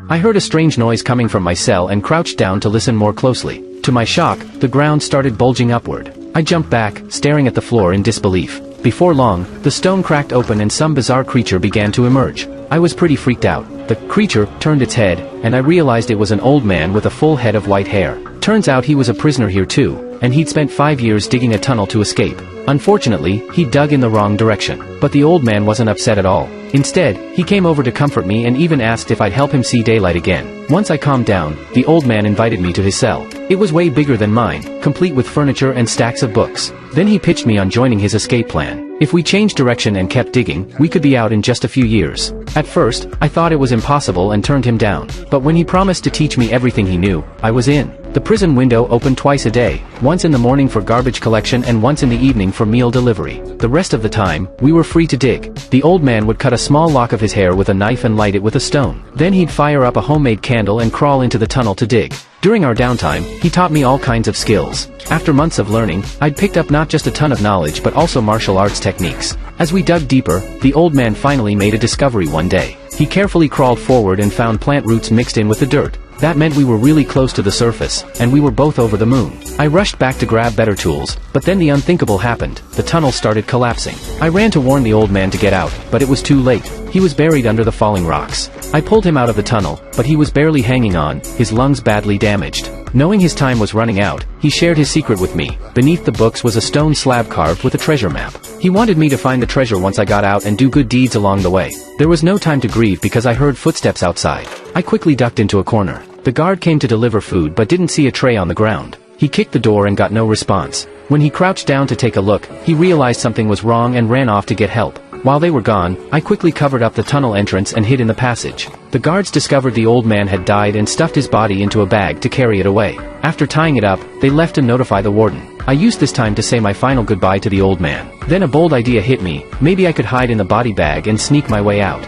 I heard a strange noise coming from my cell and crouched down to listen more closely. To my shock, the ground started bulging upward. I jumped back, staring at the floor in disbelief. Before long, the stone cracked open and some bizarre creature began to emerge. I was pretty freaked out. The creature turned its head, and I realized it was an old man with a full head of white hair. Turns out he was a prisoner here too, and he'd spent 5 years digging a tunnel to escape. Unfortunately, he dug in the wrong direction. But the old man wasn't upset at all. Instead, he came over to comfort me and even asked if I'd help him see daylight again. Once I calmed down, the old man invited me to his cell. It was way bigger than mine, complete with furniture and stacks of books. Then he pitched me on joining his escape plan. If we changed direction and kept digging, we could be out in just a few years. At first, I thought it was impossible and turned him down. But when he promised to teach me everything he knew, I was in. The prison window opened twice a day, once in the morning for garbage collection and once in the evening for meal delivery. The rest of the time, we were free to dig. The old man would cut a small lock of his hair with a knife and light it with a stone. Then he'd fire up a homemade candle and crawl into the tunnel to dig. During our downtime, he taught me all kinds of skills. After months of learning, I'd picked up not just a ton of knowledge but also martial arts techniques. As we dug deeper, the old man finally made a discovery one day. He carefully crawled forward and found plant roots mixed in with the dirt. That meant we were really close to the surface, and we were both over the moon. I rushed back to grab better tools, but then the unthinkable happened. The tunnel started collapsing. I ran to warn the old man to get out, but it was too late. He was buried under the falling rocks. I pulled him out of the tunnel, but he was barely hanging on, his lungs badly damaged. Knowing his time was running out, he shared his secret with me. Beneath the books was a stone slab carved with a treasure map. He wanted me to find the treasure once I got out and do good deeds along the way. There was no time to grieve because I heard footsteps outside. I quickly ducked into a corner. The guard came to deliver food but didn't see a tray on the ground. He kicked the door and got no response. When he crouched down to take a look, he realized something was wrong and ran off to get help. While they were gone, I quickly covered up the tunnel entrance and hid in the passage. The guards discovered the old man had died and stuffed his body into a bag to carry it away. After tying it up, they left to notify the warden. I used this time to say my final goodbye to the old man. Then a bold idea hit me. Maybe I could hide in the body bag and sneak my way out.